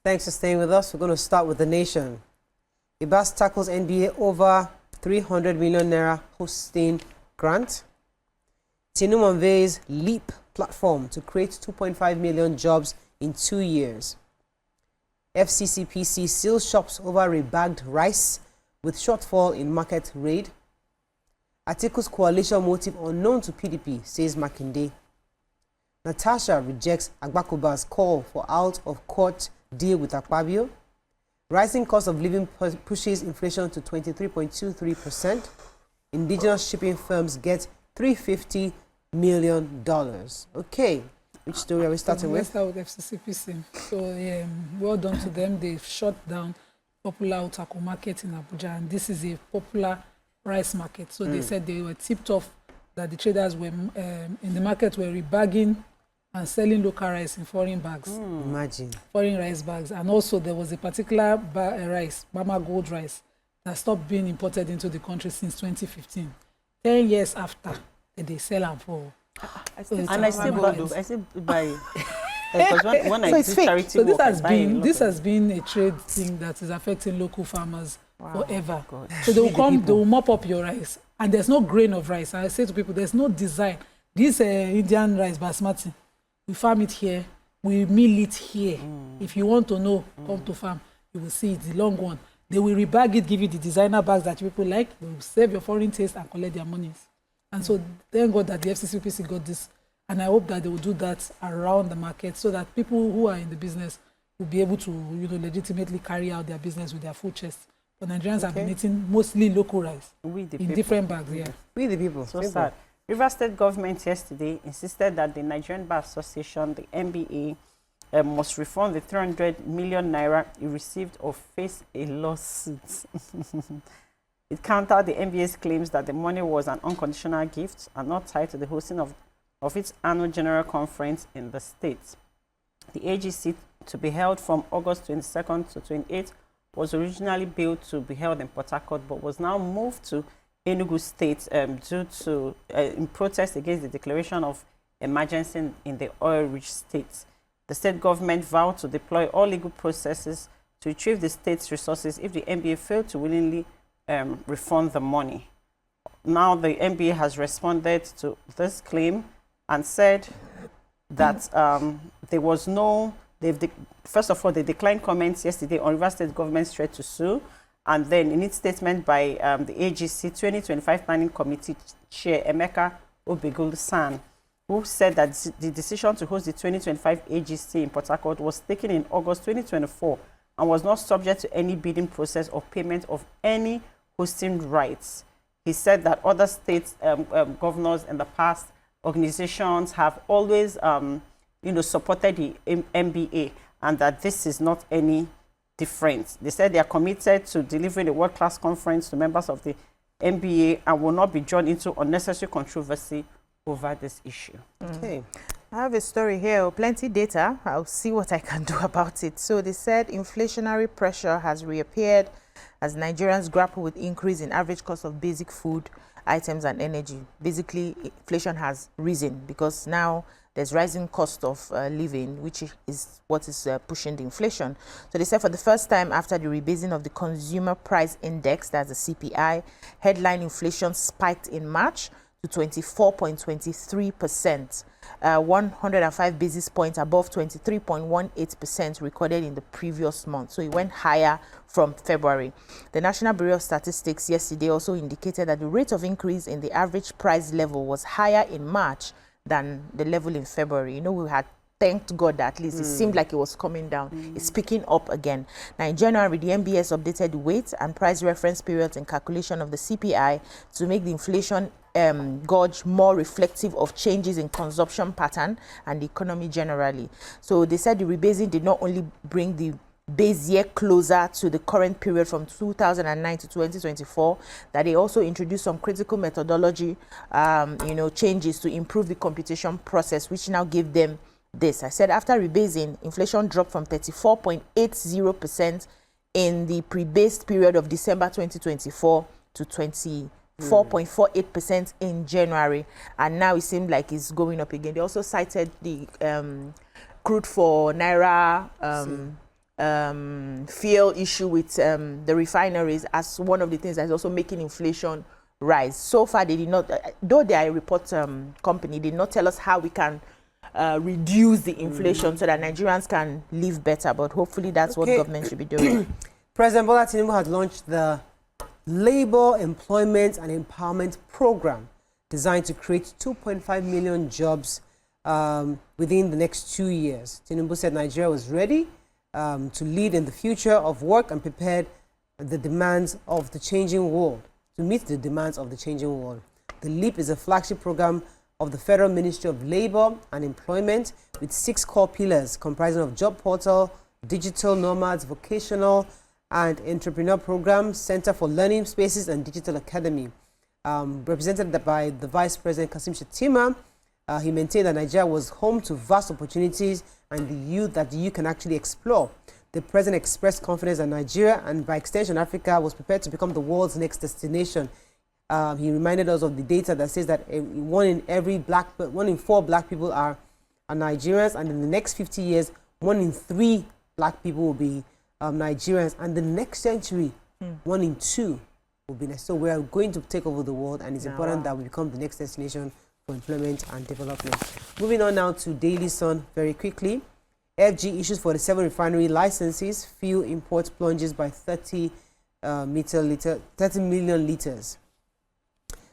Thanks for staying with us. We're going to start with the nation. Ibas tackles NBA over 300 million naira hosting grant. Tinubu unveils LEAP platform to create 2.5 million jobs in 2 years. FCCPC seals shops over rebagged rice with shortfall in market raid. Atiku's coalition motive unknown to PDP, says Makinde. Natasha rejects Agbakoba's call for out-of-court deal with Akpabio. Rising cost of living pushes inflation to 23.23%. Indigenous shipping firms get $350 million. Okay, which story are we starting with? Let's start with FCCPC. So, well done to them. They've shut down popular Utako Market in Abuja, and this is a popular rice market. So they said they were tipped off that the traders were in the market were rebagging and selling local rice in foreign bags. Imagine. Foreign rice bags. And also there was a particular rice, Mama Gold rice, that stopped being imported into the country since 2015. 10 years after, they sell them for... I still buy... Because when I do charity so work, this has been a trade thing that is affecting local farmers forever. God. So they will mop up your rice, and there's no grain of rice. I say to people, there's no design. This Indian rice, basmati, we farm it here, we mill it here. If you want to know, come to farm, you will see it, the long one. They will rebag it, give you the designer bags that people like, they will save your foreign taste and collect their monies. And so thank God that the FCCPC got this. And I hope that they will do that around the market so that people who are in the business will be able to, legitimately carry out their business with their full chest. But Nigerians have been eating mostly local rice in different bags. Yeah, we the people. So sad. Rivers State government yesterday insisted that the Nigerian Bar Association, the NBA, must refund the 300 million naira it received or face a lawsuit. It countered the NBA's claims that the money was an unconditional gift and not tied to the hosting of its annual general conference in the state. The AGC, to be held from August 22nd to 28th, was originally built to be held in Port Harcourt, but was now moved to Enugu State due to in protest against the declaration of emergency in the oil-rich state. The state government vowed to deploy all legal processes to retrieve the state's resources if the NBA failed to willingly refund the money. Now the NBA has responded to this claim and said that there was no, first of all, they declined comments yesterday on Rivers State government's threat to sue. And then in its statement by the AGC 2025 Planning Committee Chair Emeka Obegul-San, who said that the decision to host the 2025 AGC in Port Harcourt was taken in August 2024 and was not subject to any bidding process or payment of any hosting rights. He said that other states, governors in the past, organizations have always, supported the NBA, and that this is not any different. They said they are committed to delivering a world-class conference to members of the NBA and will not be drawn into unnecessary controversy over this issue. Okay. I have a story here, plenty data. I'll see what I can do about it. So they said inflationary pressure has reappeared as Nigerians grapple with increase in average cost of basic food items and energy. Basically, inflation has risen because now there's rising cost of living, which is what is pushing the inflation. So they said for the first time after the rebasing of the Consumer Price Index, that's the CPI, headline inflation spiked in March to 24.23%, 105 basis points above 23.18% recorded in the previous month. So it went higher from February. The National Bureau of Statistics yesterday also indicated that the rate of increase in the average price level was higher in March than the level in February. We had thanked God that at least it seemed like it was coming down. It's picking up again. Now in January, the MBS updated the weight and price reference periods in calculation of the CPI to make the inflation gauge more reflective of changes in consumption pattern and the economy generally. So they said the rebasing did not only bring the base year closer to the current period from 2009 to 2024, that they also introduced some critical methodology changes to improve the computation process, which now gave them this. I said after rebasing, inflation dropped from 34.80% in the pre-based period of December 2024 to 4.48% in January, and now it seemed like it's going up again. They also cited the crude for Naira fuel issue with the refineries as one of the things that's also making inflation rise. So far, they did not, though they are a report company, they did not tell us how we can reduce the inflation so that Nigerians can live better. But hopefully that's what government should be doing. President Bola Tinubu has launched the Labor, Employment and Empowerment Program, designed to create 2.5 million jobs within the next 2 years. Tinubu said Nigeria was ready to lead in the future of work and prepared the demands of the changing world, to meet the demands of the changing world. The LEAP is a flagship program of the Federal Ministry of Labor and Employment with 6 core pillars comprising of job portal, digital nomads, vocational and entrepreneur programs, Center for Learning Spaces and Digital Academy. Represented by the Vice President Kasim Shettima, he maintained that Nigeria was home to vast opportunities and the youth can actually explore. The President expressed confidence that Nigeria and by extension Africa was prepared to become the world's next destination. He reminded us of the data that says that 1 in 4 black people are Nigerians, and in the next 50 years, 1 in 3 black people will be Nigerians, and the next century, 1 in 2 will be next. So we are going to take over the world, and it's important that we become the next destination for employment and development. Moving on now to Daily Sun very quickly. FG issues 47 refinery licenses, fuel imports plunges by 30 million litres.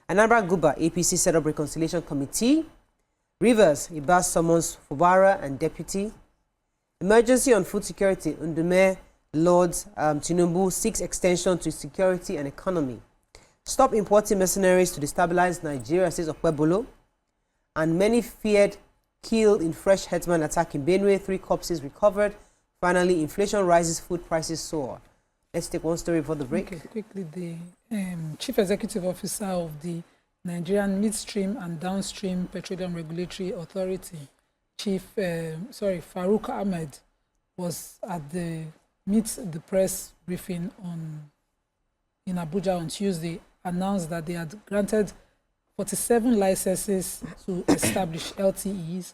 Anambra Guba, APC set up reconciliation committee. Rivers, Ibas summons Fubara and deputy. Emergency on food security, Ndume Lords Tinubu seeks extension to security and economy. Stop importing mercenaries to destabilize Nigeria, says Okwebolo. And many feared killed in fresh herdsman attack in Benue, 3 corpses recovered. Finally, inflation rises, food prices soar. Let's take one story before the break. Okay, quickly, the Chief Executive Officer of the Nigerian Midstream and Downstream Petroleum Regulatory Authority, Farouk Ahmed, was at the Meet the Press briefing in Abuja on Tuesday, announced that they had granted 47 licenses to establish LTEs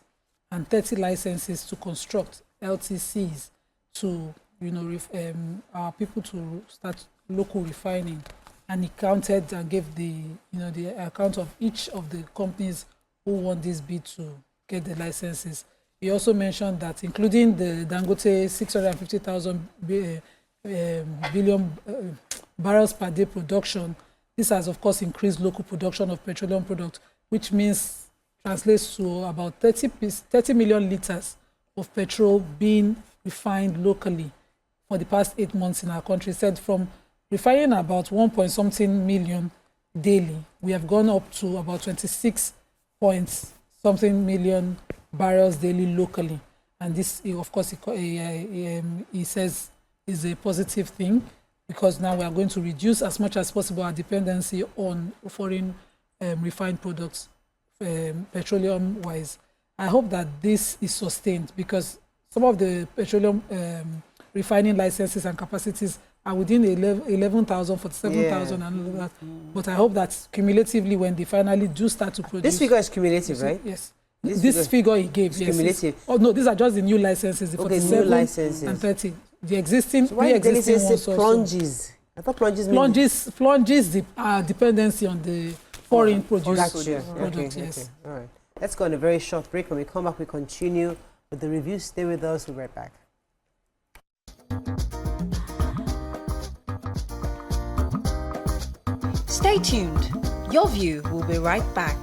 and 30 licenses to construct LTCs to, our people to start local refining. And he counted and gave the account of each of the companies who won this bid to get the licenses. He also mentioned that, including the Dangote 650,000 billion barrels per day production, this has, of course, increased local production of petroleum products, which translates to about 30 million litres of petrol being refined locally for the past 8 months in our country. Said from refining about 1.something million daily, we have gone up to about 26-point-something million barrels daily locally. And this, of course, he says is a positive thing, because now we are going to reduce as much as possible our dependency on foreign refined products, petroleum-wise. I hope that this is sustained, because some of the petroleum refining licenses and capacities are within 11,000, 47,000 and all that. But I hope that cumulatively, when they finally do start to produce... This figure is cumulative, right? Yes. This figure he gave, yes. Cumulative. Oh, no, these are just the new licenses, the 47 new licenses. and 30. The existing, So why did they say ones plunges? I thought plunges plunges the dependency on the foreign produced Okay. products, yes. All right. Let's go on a very short break. When we come back, we continue with the review. Stay with us. We'll be right back. Stay tuned. Your View will be right back.